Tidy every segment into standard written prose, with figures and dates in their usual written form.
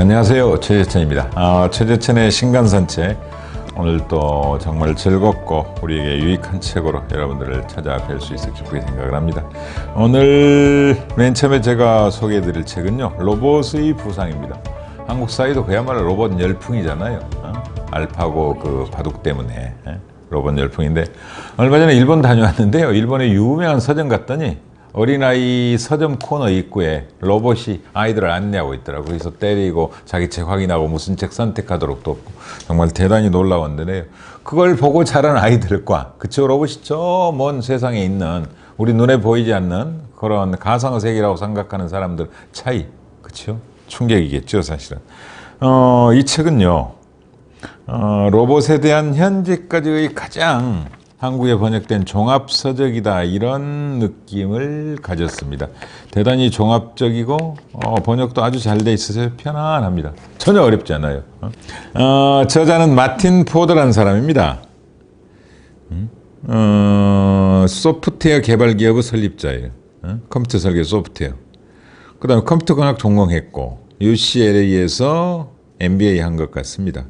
안녕하세요, 최재천입니다. 최재천의 신간산책, 오늘 또 정말 즐겁고 우리에게 유익한 책으로 여러분들을 찾아뵐 수 있어 기쁘게 생각을 합니다. 오늘 맨 처음에 제가 소개해드릴 책은요, 로봇의 부상입니다. 한국 사회도 그야말로 로봇 열풍이잖아요. 알파고 그 바둑 때문에 로봇 열풍인데, 얼마 전에 일본 다녀왔는데요, 일본의 유명한 서점 갔더니 어린아이 서점 코너 입구에 로봇이 아이들을 안내하고 있더라고요. 그래서 때리고 자기 책 확인하고 무슨 책 선택하도록 도 없고, 정말 대단히 놀라웠는데요. 그걸 보고 자란 아이들과 그쵸, 로봇이 저 먼 세상에 있는 우리 눈에 보이지 않는 그런 가상의 세계라고 생각하는 사람들 차이, 그쵸? 충격이겠죠, 사실은. 이 책은요, 로봇에 대한 현재까지의 가장 한국에 번역된 종합서적이다, 이런 느낌을 가졌습니다. 대단히 종합적이고 번역도 아주 잘 돼 있어서 편안합니다. 전혀 어렵지 않아요. 저자는 마틴 포더라는 사람입니다. 소프트웨어 개발 기업의 설립자예요. 컴퓨터 설계 소프트웨어. 그 다음에 컴퓨터공학 전공했고 UCLA에서 MBA 한 것 같습니다.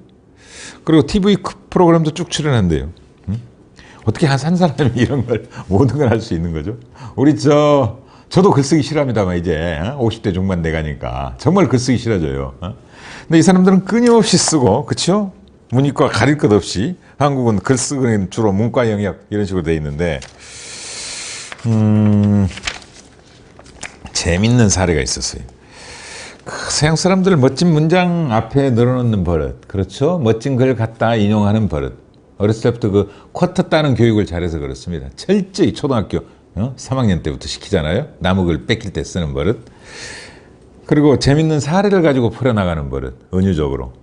그리고 TV 프로그램도 쭉 출연한대요. 어떻게 한 사람이 이런 걸 모든 걸 할 수 있는 거죠? 저도 글쓰기 싫어합니다만 이제 50대 중반 돼가니까 정말 글쓰기 싫어져요. 근데 이 사람들은 끊임없이 쓰고, 그렇죠? 문이과 가릴 것 없이. 한국은 글쓰기는 주로 문과 영역 이런 식으로 돼 있는데, 재밌는 사례가 있었어요. 서양 사람들 멋진 문장 앞에 늘어놓는 버릇, 그렇죠? 멋진 글 갖다 인용하는 버릇. 어렸을 때부터 그 쿼터 따는 교육을 잘해서 그렇습니다. 철저히 초등학교 3학년 때부터 시키잖아요. 남의 뺏길 때 쓰는 버릇. 그리고 재밌는 사례를 가지고 풀어나가는 버릇, 은유적으로.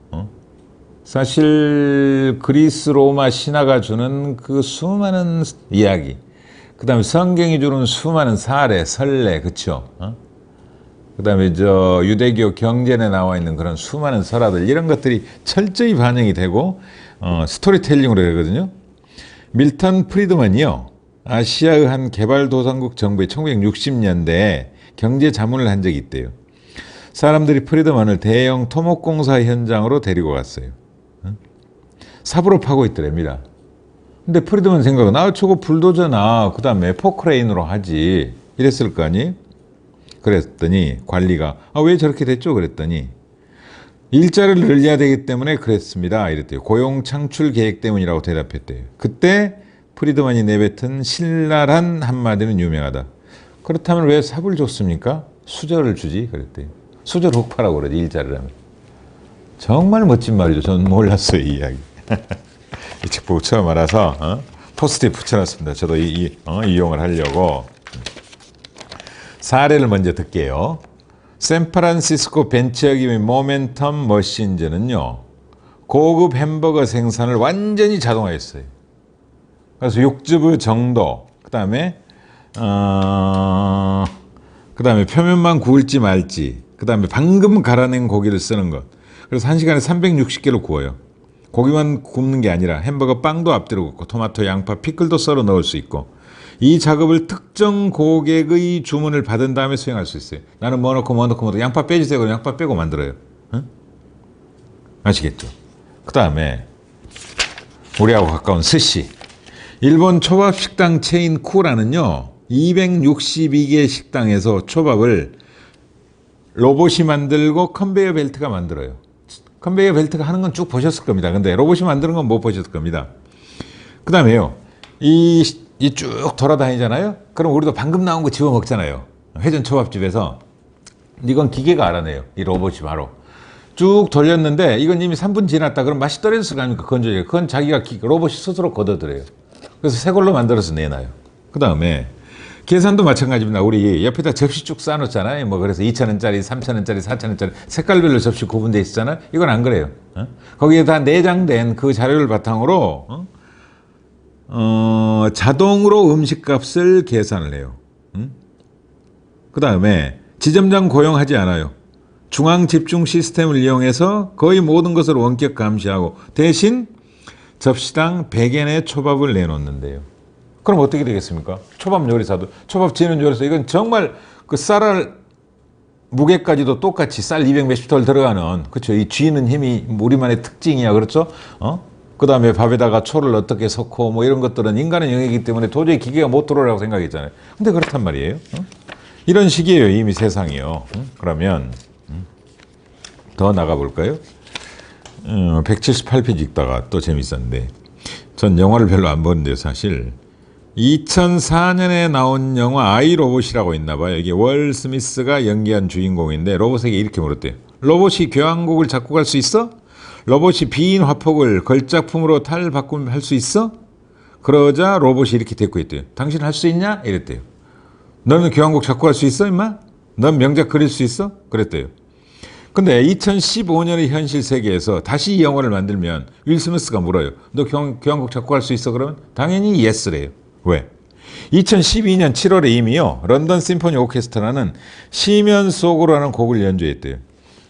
사실 그리스 로마 신화가 주는 그 수많은 이야기, 그 다음에 성경이 주는 수많은 사례, 설레, 그쵸? 그 다음에 유대교 경전에 나와 있는 그런 수많은 설화들, 이런 것들이 철저히 반영이 되고 스토리텔링으로 되거든요. 밀턴 프리드먼이요, 아시아의 한 개발도상국 정부에 1960년대에 경제 자문을 한 적이 있대요. 사람들이 프리드먼을 대형 토목공사 현장으로 데리고 갔어요. 삽으로 파고 있더랍니다. 근데 프리드먼 생각은 저거 불도저나 그 다음에 포크레인으로 하지 이랬을 거 아니? 그랬더니 관리가 왜 저렇게 됐죠? 그랬더니 일자를 늘려야 되기 때문에 그랬습니다, 이랬대요. 고용 창출 계획 때문이라고 대답했대요. 그때 프리드먼이 내뱉은 신랄한 한마디는 유명하다. 그렇다면 왜 삽을 줬습니까? 수저를 주지, 그랬대요. 수저를 훅 파라고 그러지, 일자를 하면. 정말 멋진 말이죠. 저는 몰랐어요, 이 이야기. 이 책 보고 처음 알아서 포스트에 붙여놨습니다. 저도 이용을 하려고. 사례를 먼저 듣게요. 샌프란시스코 벤처기업의 모멘텀 머신즈는요, 고급 햄버거 생산을 완전히 자동화했어요. 그래서 육즙의 정도, 그 다음에 표면만 구울지 말지, 그 다음에 방금 갈아낸 고기를 쓰는 것. 그래서 1시간에 360개를 구워요. 고기만 굽는 게 아니라 햄버거 빵도 앞뒤로 굽고 토마토, 양파, 피클도 썰어 넣을 수 있고, 이 작업을 특정 고객의 주문을 받은 다음에 수행할 수 있어요. 나는 뭐 넣고 양파 빼주세요. 그럼 양파 빼고 만들어요. 아시겠죠? 그 다음에 우리하고 가까운 스시. 일본 초밥 식당 체인 쿠라는요, 262개 식당에서 초밥을 로봇이 만들고 컨베이어 벨트가 만들어요. 컨베이어 벨트가 하는 건 쭉 보셨을 겁니다. 근데 로봇이 만드는 건 못 보셨을 겁니다. 그 다음에요, 이 쭉 돌아다니잖아요. 그럼 우리도 방금 나온 거 집어 먹잖아요. 회전 초밥집에서. 이건 기계가 알아내요. 이 로봇이 바로. 쭉 돌렸는데 이건 이미 3분 지났다. 그럼 맛이 떨어졌을 거 아닙니까? 건조해. 그건 자기가 로봇이 스스로 걷어들여요. 그래서 새 걸로 만들어서 내놔요. 그 다음에 계산도 마찬가지입니다. 우리 옆에다 접시 쭉 쌓아놓잖아요. 그래서 2,000원짜리, 3,000원짜리, 4,000원짜리 색깔별로 접시 구분되어 있잖아요. 이건 안 그래요. 거기에 다 내장된 그 자료를 바탕으로 자동으로 음식값을 계산을 해요. 그 다음에 지점장 고용하지 않아요. 중앙 집중 시스템을 이용해서 거의 모든 것을 원격 감시하고 대신 접시당 100엔의 초밥을 내놓는데요. 그럼 어떻게 되겠습니까? 초밥 요리사도, 초밥 지는 요리사, 이건 정말 그 쌀알 무게까지도 똑같이 쌀 200 몇십 톨 들어가는, 그렇죠. 이 쥐는 힘이 우리만의 특징이야, 그렇죠. 그 다음에 밥에다가 초를 어떻게 섞고 뭐 이런 것들은 인간의 영역이기 때문에 도저히 기계가 못 들어오라고 생각했잖아요. 근데 그렇단 말이에요. 이런 식이에요, 이미 세상이요. 그러면 더 나가 볼까요? 178페이지 읽다가 또 재밌었는데, 전 영화를 별로 안 보는데요, 사실. 2004년에 나온 영화 아이 로봇이라고 있나 봐요. 이게 월 스미스가 연기한 주인공인데, 로봇에게 이렇게 물었대요. 로봇이 교향곡을 작곡할 수 있어? 로봇이 빈 화폭을 걸작품으로 탈바꿈할 수 있어? 그러자 로봇이 이렇게 대꾸했대요. 당신 할 수 있냐? 이랬대요. 너는 교향곡 작곡할 수 있어, 임마? 넌 명작 그릴 수 있어? 그랬대요. 근데 2015년의 현실 세계에서 다시 이 영화를 만들면 윌 스미스가 물어요. 너 교향곡 작곡할 수 있어? 그러면 당연히 예스래요. 왜? 2012년 7월에 이미요, 런던 심포니 오케스트라는 시면 속으로라는 곡을 연주했대요.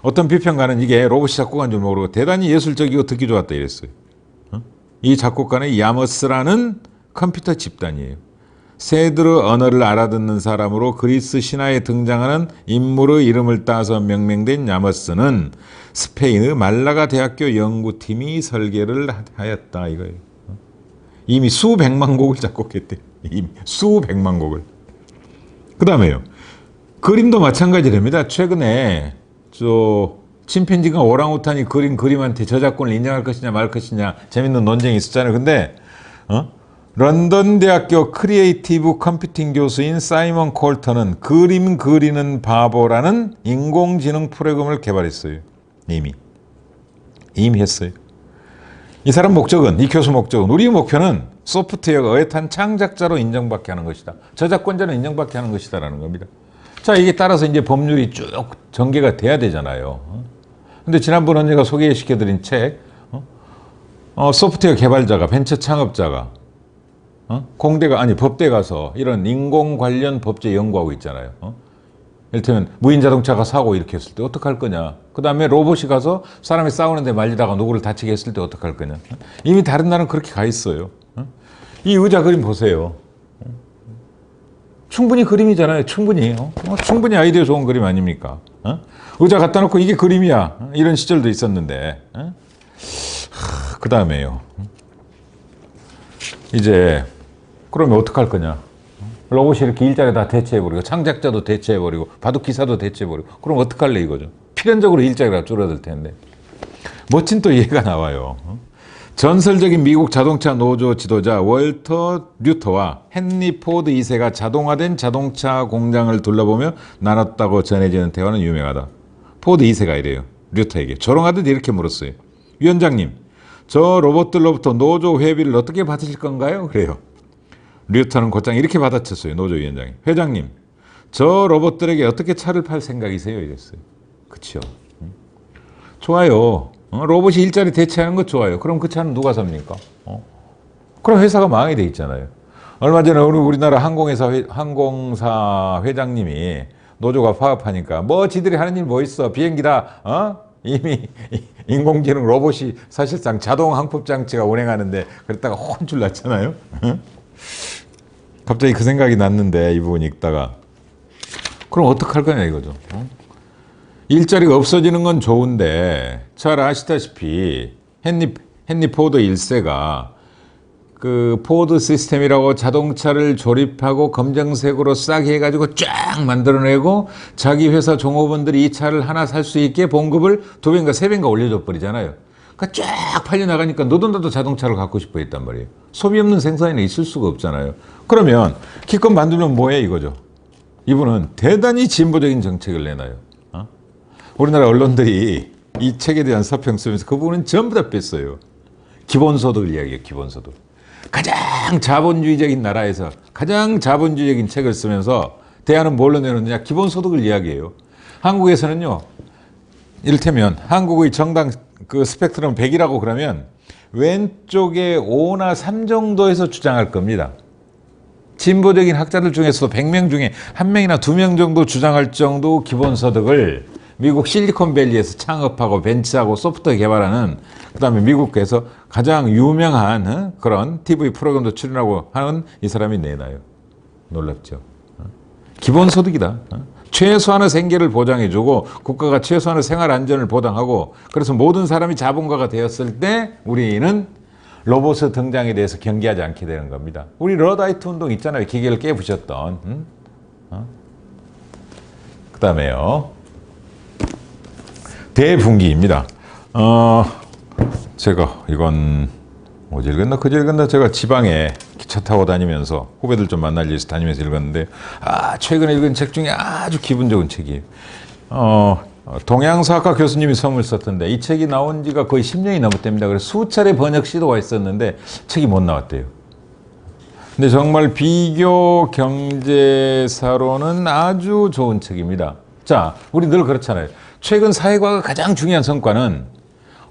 어떤 비평가는 이게 로봇이 작곡한 줄 모르고 대단히 예술적이고 듣기 좋았다 이랬어요. 이 작곡가는 야머스라는 컴퓨터 집단이에요. 세드르 언어를 알아듣는 사람으로 그리스 신화에 등장하는 인물의 이름을 따서 명명된 야머스는 스페인의 말라가 대학교 연구팀이 설계를 하였다 이거예요. 이미 수백만 곡을 작곡했대. 이미 수백만 곡을. 그 다음에요, 그림도 마찬가지랍니다. 최근에 침팬지가 오랑우탄이 그린 그림한테 저작권을 인정할 것이냐 말 것이냐 재밌는 논쟁이 있었잖아요. 근데 런던 대학교 크리에이티브 컴퓨팅 교수인 사이먼 콜턴은 그림 그리는 바보라는 인공지능 프로그램을 개발했어요. 이미 했어요. 이 사람 목적은, 이 교수 목적은, 우리의 목표는 소프트웨어가 어엿한 창작자로 인정받게 하는 것이다. 저작권자로 인정받게 하는 것이다라는 겁니다. 자, 이게 따라서 이제 법률이 쭉 전개가 돼야 되잖아요. 근데 지난번 언제가 소개시켜드린 책, 소프트웨어 개발자가, 벤처 창업자가, 법대 가서 이런 인공 관련 법제 연구하고 있잖아요. 이를테면 무인 자동차가 사고 이렇게 했을 때 어떡할 거냐. 그 다음에 로봇이 가서 사람이 싸우는데 말리다가 누구를 다치게 했을 때 어떡할 거냐. 이미 다른 나라는 그렇게 가 있어요. 이 의자 그림 보세요. 충분히 그림이잖아요. 충분히. 충분히 아이디어 좋은 그림 아닙니까? 의자 갖다 놓고 이게 그림이야. 이런 시절도 있었는데. 그 다음에요. 이제 그러면 어떡할 거냐. 로봇이 이렇게 일자리 다 대체해버리고 창작자도 대체해버리고 바둑기사도 대체해버리고 그럼 어떡할래 이거죠. 필연적으로 일자리가 줄어들 텐데. 멋진 또 예가 나와요. 전설적인 미국 자동차 노조 지도자 월터 류터와 헨리 포드 2세가 자동화된 자동차 공장을 둘러보며 나눴다고 전해지는 대화는 유명하다. 포드 2세가 이래요. 류터에게 조롱하듯 이렇게 물었어요. 위원장님, 저 로봇들로부터 노조 회비를 어떻게 받으실 건가요? 그래요. 류터는 곧장 이렇게 받아쳤어요. 노조 위원장이. 회장님, 저 로봇들에게 어떻게 차를 팔 생각이세요? 이랬어요. 그쵸. 좋아요. 로봇이 일자리 대체하는 거 좋아요. 그럼 그 차는 누가 삽니까? 그럼 회사가 망하게 돼 있잖아요. 얼마 전에 우리나라 항공사 회장님이 노조가 파업하니까 뭐 지들이 하는 일 뭐 있어? 비행기다. 이미 인공지능 로봇이 사실상 자동 항법 장치가 운행하는데 그랬다가 혼쭐 났잖아요. 갑자기 그 생각이 났는데 이 부분 읽다가 그럼 어떡할 거냐 이거죠. 일자리가 없어지는 건 좋은데 잘 아시다시피 헨리 포드 1세가 그 포드 시스템이라고 자동차를 조립하고 검정색으로 싸게 해가지고 쫙 만들어내고 자기 회사 종업원들이 이 차를 하나 살 수 있게 봉급을 2배인가 3배인가 올려줘 버리잖아요. 그러니까 쫙 팔려나가니까 너도 자동차를 갖고 싶어 했단 말이에요. 소비 없는 생산에는 있을 수가 없잖아요. 그러면 기껏 만들면 뭐해 이거죠. 이분은 대단히 진보적인 정책을 내놔요. 우리나라 언론들이 이 책에 대한 서평 쓰면서 그 부분은 전부 다 뺐어요. 기본소득을 이야기해요. 기본소득. 가장 자본주의적인 나라에서 가장 자본주의적인 책을 쓰면서 대안은 뭘로 내놓느냐. 기본소득을 이야기해요. 한국에서는요. 이를테면 한국의 정당 그 스펙트럼 100이라고 그러면 왼쪽에 5나 3 정도에서 주장할 겁니다. 진보적인 학자들 중에서도 100명 중에 1명이나 2명 정도 주장할 정도 기본소득을 미국 실리콘밸리에서 창업하고 벤치하고 소프트웨어 개발하는 그 다음에 미국에서 가장 유명한 그런 TV 프로그램도 출연하고 하는 이 사람이 내놔요. 놀랍죠. 기본소득이다. 최소한의 생계를 보장해주고 국가가 최소한의 생활 안전을 보장하고 그래서 모든 사람이 자본가가 되었을 때 우리는 로봇의 등장에 대해서 경계하지 않게 되는 겁니다. 우리 러다이트 운동 있잖아요. 기계를 깨부셨던. 그 다음에요. 대분기입니다. 제가 이건 어제 읽었나 그제 읽었나 제가 지방에 기차 타고 다니면서 후배들 좀 만날 일에서 다니면서 읽었는데 최근에 읽은 책 중에 아주 기분 좋은 책이에요. 동양사학과 교수님이 선물 썼던데 이 책이 나온 지가 거의 10년이 넘었답니다. 그래서 수차례 번역 시도가 있었는데 책이 못 나왔대요. 근데 정말 비교 경제사로는 아주 좋은 책입니다. 자, 우리 늘 그렇잖아요. 최근 사회과학의 가장 중요한 성과는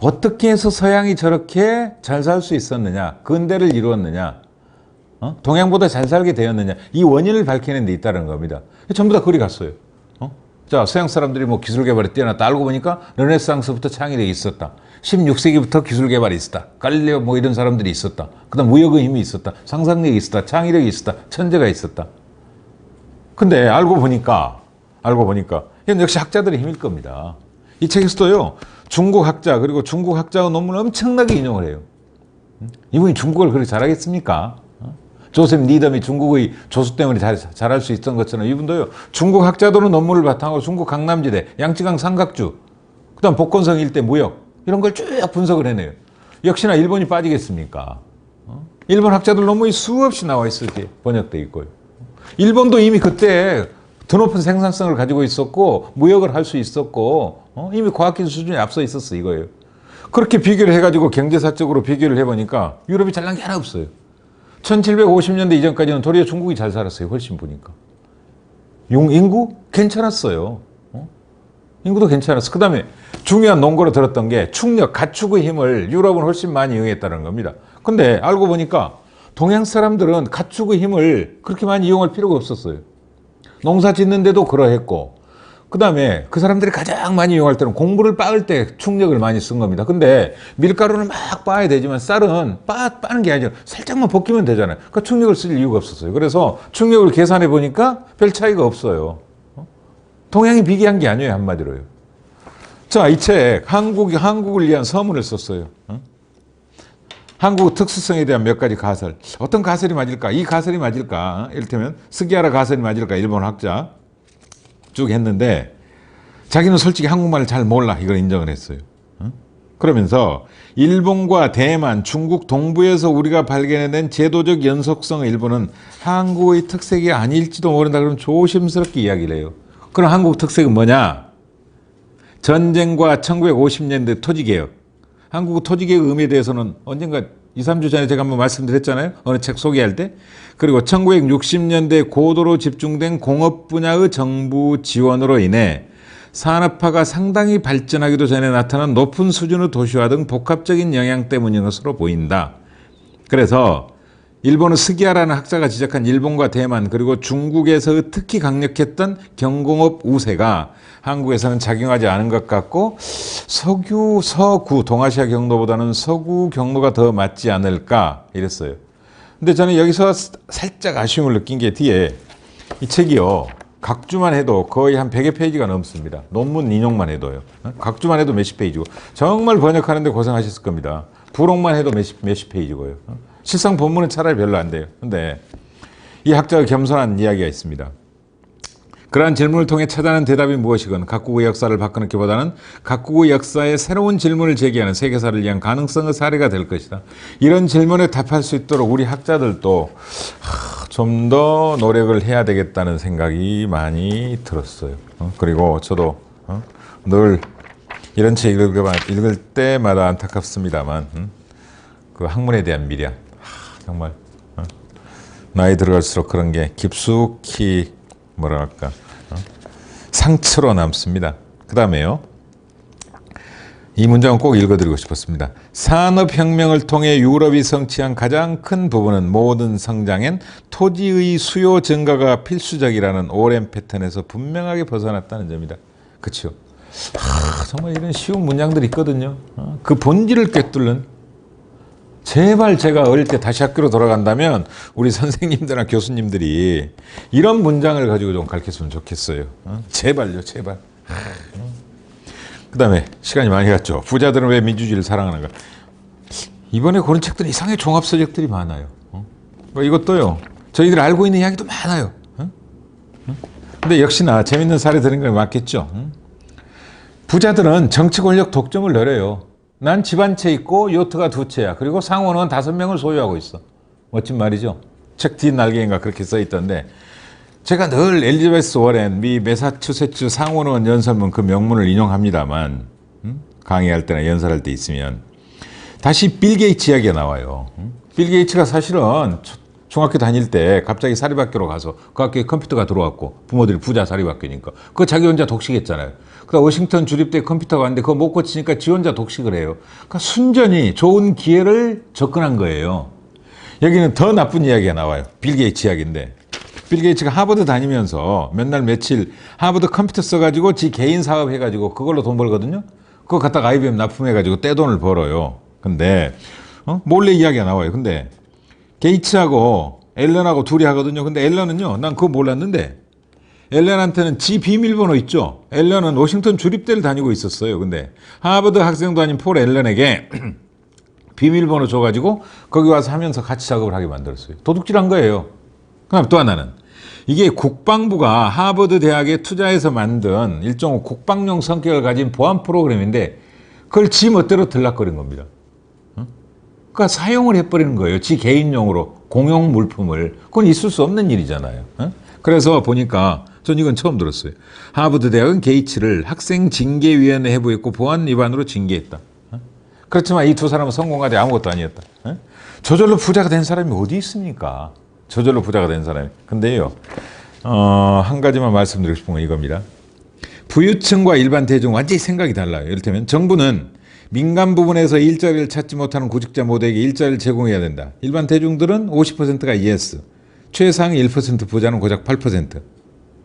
어떻게 해서 서양이 저렇게 잘 살 수 있었느냐, 근대를 이루었느냐, 동양보다 잘 살게 되었느냐, 이 원인을 밝히는 데 있다는 겁니다. 전부 다 그리 갔어요. 자, 서양 사람들이 뭐 기술 개발에 뛰어났다. 알고 보니까 르네상스부터 창의력이 있었다. 16세기부터 기술 개발이 있었다. 갈릴레오 뭐 이런 사람들이 있었다. 그 다음 무역의 힘이 있었다. 상상력이 있었다. 창의력이 있었다. 천재가 있었다. 근데 알고 보니까 이건 역시 학자들의 힘일 겁니다. 이 책에서도요, 중국 학자 그리고 중국 학자의 논문을 엄청나게 인용을 해요. 이분이 중국어를 그렇게 잘하겠습니까? 조셉 니덤이 중국의 조수 때문에 잘할 수 있던 것처럼 이분도요, 중국 학자들은 논문을 바탕으로 중국 강남지대, 양쯔강 삼각주, 그 다음 복건성 일대 무역, 이런 걸 쭉 분석을 해내요. 역시나 일본이 빠지겠습니까? 일본 학자들 논문이 수없이 나와 있을 때 번역돼 있고요. 일본도 이미 그때 더 높은 생산성을 가지고 있었고, 무역을 할 수 있었고, 이미 과학기술 수준에 앞서 있었어, 이거예요. 그렇게 비교를 해가지고 경제사적으로 비교를 해보니까 유럽이 잘난 게 하나 없어요. 1750년대 이전까지는 도리어 중국이 잘 살았어요. 훨씬 보니까. 인구? 괜찮았어요. 인구도 괜찮았어. 그 다음에 중요한 논거로 들었던 게 충력, 가축의 힘을 유럽은 훨씬 많이 이용했다는 겁니다. 근데 알고 보니까 동양 사람들은 가축의 힘을 그렇게 많이 이용할 필요가 없었어요. 농사 짓는데도 그러했고, 그 다음에 그 사람들이 가장 많이 이용할 때는 공부를 빻을 때 충력을 많이 쓴 겁니다. 근데 밀가루는 막 빻아야 되지만 쌀은 빻는 게 아니죠. 살짝만 벗기면 되잖아요. 그러니까 충력을 쓸 이유가 없었어요. 그래서 충력을 계산해 보니까 별 차이가 없어요. 동양이 비교한 게 아니에요, 한마디로요. 자, 이 책 한국을 위한 서문을 썼어요. 한국 특수성에 대한 몇 가지 가설. 어떤 가설이 맞을까? 이 가설이 맞을까? 이를테면 스기하라 가설이 맞을까? 일본 학자 쭉 했는데 자기는 솔직히 한국말을 잘 몰라. 이걸 인정을 했어요. 그러면서 일본과 대만, 중국 동부에서 우리가 발견해낸 제도적 연속성의 일부는 한국의 특색이 아닐지도 모른다. 그러면 조심스럽게 이야기를 해요. 그럼 한국 특색은 뭐냐? 전쟁과 1950년대 토지개혁. 한국 토지개혁 의미에 대해서는 언젠가 2, 3주 전에 제가 한번 말씀드렸잖아요. 어느 책 소개할 때. 그리고 1960년대 고도로 집중된 공업 분야의 정부 지원으로 인해 산업화가 상당히 발전하기도 전에 나타난 높은 수준의 도시화 등 복합적인 영향 때문인 것으로 보인다. 그래서 일본의 스기야라는 학자가 지적한 일본과 대만 그리고 중국에서 특히 강력했던 경공업 우세가 한국에서는 작용하지 않은 것 같고 서구 동아시아 경로보다는 서구 경로가 더 맞지 않을까 이랬어요. 근데 저는 여기서 살짝 아쉬움을 느낀 게 뒤에 이 책이요, 각주만 해도 거의 한 100여 페이지가 넘습니다. 논문 인용만 해도요. 각주만 해도 몇십 페이지고 정말 번역하는데 고생하셨을 겁니다. 부록만 해도 몇십 페이지고요. 실상 본문은 차라리 별로 안 돼요. 근데 이 학자의 겸손한 이야기가 있습니다. 그러한 질문을 통해 찾아낸 대답이 무엇이건 각국의 역사를 바꿔놓기보다는 각국의 역사에 새로운 질문을 제기하는 세계사를 위한 가능성의 사례가 될 것이다. 이런 질문에 답할 수 있도록 우리 학자들도 좀 더 노력을 해야 되겠다는 생각이 많이 들었어요. 그리고 저도 늘 이런 책 읽을 때마다 안타깝습니다만 그 학문에 대한 미련, 정말 나이 들어갈수록 그런 게 깊숙이 뭐랄까 상처로 남습니다. 그 다음에요, 이 문장은 꼭 읽어드리고 싶었습니다. 산업혁명을 통해 유럽이 성취한 가장 큰 부분은 모든 성장엔 토지의 수요 증가가 필수적이라는 오랜 패턴에서 분명하게 벗어났다는 점이다. 그렇죠? 정말 이런 쉬운 문장들이 있거든요. 그 본질을 꿰뚫는 제발 제가 어릴 때 다시 학교로 돌아간다면 우리 선생님들이나 교수님들이 이런 문장을 가지고 좀 가르쳤으면 좋겠어요. 제발요, 제발. 그 다음에 시간이 많이 갔죠. 부자들은 왜 민주주의를 사랑하는가. 이번에 고른 책들은 이상하게 종합서적들이 많아요. 뭐 이것도요. 저희들이 알고 있는 이야기도 많아요. 근데 역시나 재밌는 사례 들은 게 많겠죠. 부자들은 정치 권력 독점을 노려요. 난 집 한 채 있고 요트가 2채야. 그리고 상원은 5명을 소유하고 있어. 멋진 말이죠. 책 뒷날개인가 그렇게 써 있던데 제가 늘 엘리자베스 워렌 미 매사추세츠 상원의원 연설문 그 명문을 인용합니다만 강의할 때나 연설할 때 있으면 다시 빌 게이츠 이야기가 나와요. 빌 게이츠가 사실은 중학교 다닐 때 갑자기 사립학교로 가서 그 학교에 컴퓨터가 들어왔고 부모들이 부자 사립학교니까 그거 자기 혼자 독식했잖아요. 그다음 워싱턴 주립대 컴퓨터가 왔는데 그거 못 고치니까 지 혼자 독식을 해요. 그러니까 순전히 좋은 기회를 접근한 거예요. 여기는 더 나쁜 이야기가 나와요. 빌 게이츠 이야기인데 빌 게이츠가 하버드 다니면서 몇 날 며칠 하버드 컴퓨터 써가지고 지 개인 사업 해가지고 그걸로 돈 벌거든요. 그거 갖다가 IBM 납품해가지고 떼돈을 벌어요. 근데 몰래 이야기가 나와요. 근데 게이츠하고 앨런하고 둘이 하거든요. 근데 앨런은요, 난 그거 몰랐는데 앨런한테는 지 비밀번호 있죠. 앨런은 워싱턴 주립대를 다니고 있었어요. 근데 하버드 학생도 아닌 폴 앨런에게 비밀번호 줘가지고 거기 와서 하면서 같이 작업을 하게 만들었어요. 도둑질한 거예요. 그다음 또 하나는 이게 국방부가 하버드 대학에 투자해서 만든 일종의 국방용 성격을 가진 보안 프로그램인데 그걸 지 멋대로 들락거린 겁니다. 그러니까 사용을 해버리는 거예요. 지 개인용으로 공용 물품을. 그건 있을 수 없는 일이잖아요. 그래서 보니까 전 이건 처음 들었어요. 하버드 대학은 게이츠를 학생 징계위원회 해부했고 보안 위반으로 징계했다. 그렇지만 이 두 사람은 성공하되 아무것도 아니었다. 저절로 부자가 된 사람이 어디 있습니까? 저절로 부자가 된 사람이. 근데요, 한 가지만 말씀드리고 싶은 건 이겁니다. 부유층과 일반 대중 완전히 생각이 달라요. 이를테면 정부는 민간 부분에서 일자리를 찾지 못하는 구직자 모두에게 일자리를 제공해야 된다. 일반 대중들은 50%가 yes. 최상위 1% 부자는 고작 8%.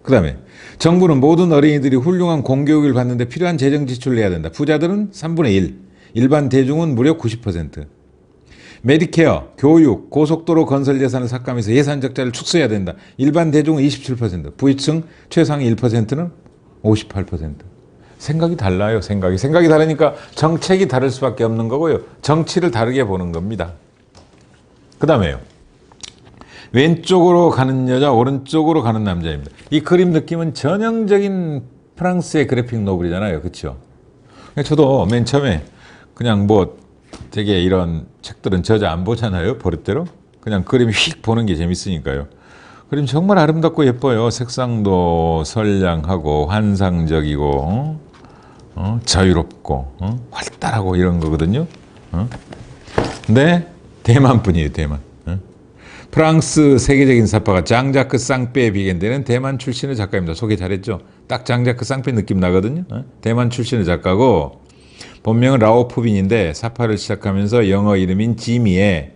그 다음에 정부는 모든 어린이들이 훌륭한 공교육을 받는데 필요한 재정 지출을 해야 된다. 부자들은 3분의 1. 일반 대중은 무려 90%. 메디케어, 교육, 고속도로 건설 예산을 삭감해서 예산 적자를 축소해야 된다. 일반 대중은 27%. 부유층 최상위 1%는 58%. 생각이 달라요. 생각이 다르니까 정책이 다를 수밖에 없는 거고요. 정치를 다르게 보는 겁니다. 그 다음에요. 왼쪽으로 가는 여자, 오른쪽으로 가는 남자입니다. 이 그림 느낌은 전형적인 프랑스의 그래픽 노블이잖아요. 그렇죠? 저도 맨 처음에 그냥 뭐 되게 이런 책들은 저자 안 보잖아요. 버릇대로. 그냥 그림 휙 보는 게 재밌으니까요. 그림 정말 아름답고 예뻐요. 색상도 선량하고 환상적이고 자유롭고 활달하고 이런 거거든요. 근데 대만뿐이에요. 대만. 프랑스 세계적인 사파가 장자크 쌍페의 비견되는 대만 출신의 작가입니다. 소개 잘했죠? 딱 장자크 쌍페 느낌 나거든요. 대만 출신의 작가고 본명은 라오푸빈인데 사파를 시작하면서 영어 이름인 지미에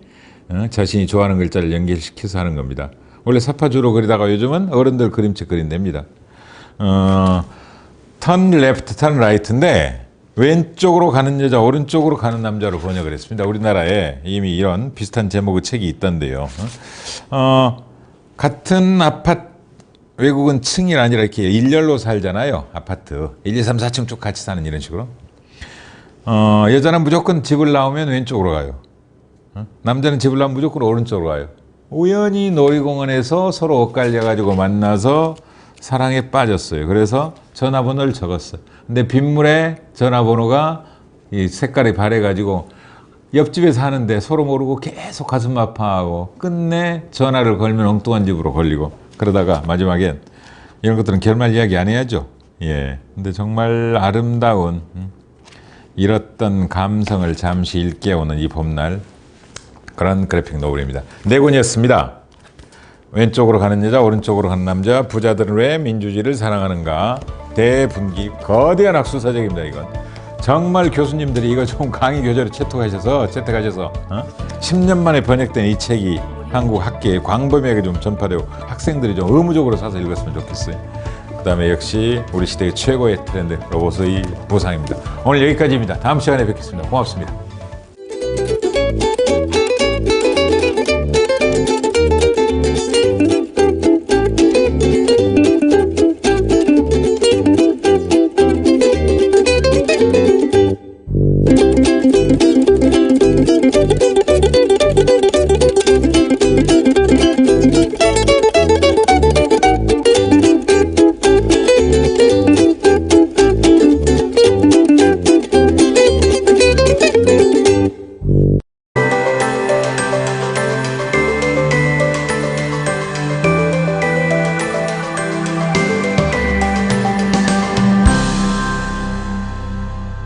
자신이 좋아하는 글자를 연결시켜서 하는 겁니다. 원래 사파주로 그리다가 요즘은 어른들 그림책 그린답니다. 턴 레프트, 턴 라이트인데 왼쪽으로 가는 여자, 오른쪽으로 가는 남자로 번역을 했습니다. 우리나라에 이미 이런 비슷한 제목의 책이 있던데요. 같은 아파트, 외국은 층이 아니라 이렇게 일렬로 살잖아요. 아파트. 1, 2, 3, 4층 쭉 같이 사는 이런 식으로. 여자는 무조건 집을 나오면 왼쪽으로 가요. 남자는 집을 나오면 무조건 오른쪽으로 가요. 우연히 놀이공원에서 서로 엇갈려가지고 만나서 사랑에 빠졌어요. 그래서 전화번호를 적었어요. 근데 빗물에 전화번호가 이 색깔이 바래가지고 옆집에 사는데 서로 모르고 계속 가슴 아파하고 끝내 전화를 걸면 엉뚱한 집으로 걸리고 그러다가 마지막엔 이런 것들은 결말 이야기 안 해야죠. 예. 근데 정말 아름다운 잃었던 감성을 잠시 일깨우는 이 봄날 그런 그래픽 노블입니다. 네 권이었습니다. 왼쪽으로 가는 여자, 오른쪽으로 가는 남자, 부자들은 왜 민주주의를 사랑하는가. 대분기 거대한 학술사적입니다. 이건 정말 교수님들이 이거 좀 강의 교재로 채택하셔서 10년 만에 번역된 이 책이 한국 학계에 광범위하게 좀 전파되고 학생들이 좀 의무적으로 사서 읽었으면 좋겠어요. 그 다음에 역시 우리 시대의 최고의 트렌드 로봇의 부상입니다. 오늘 여기까지입니다. 다음 시간에 뵙겠습니다. 고맙습니다.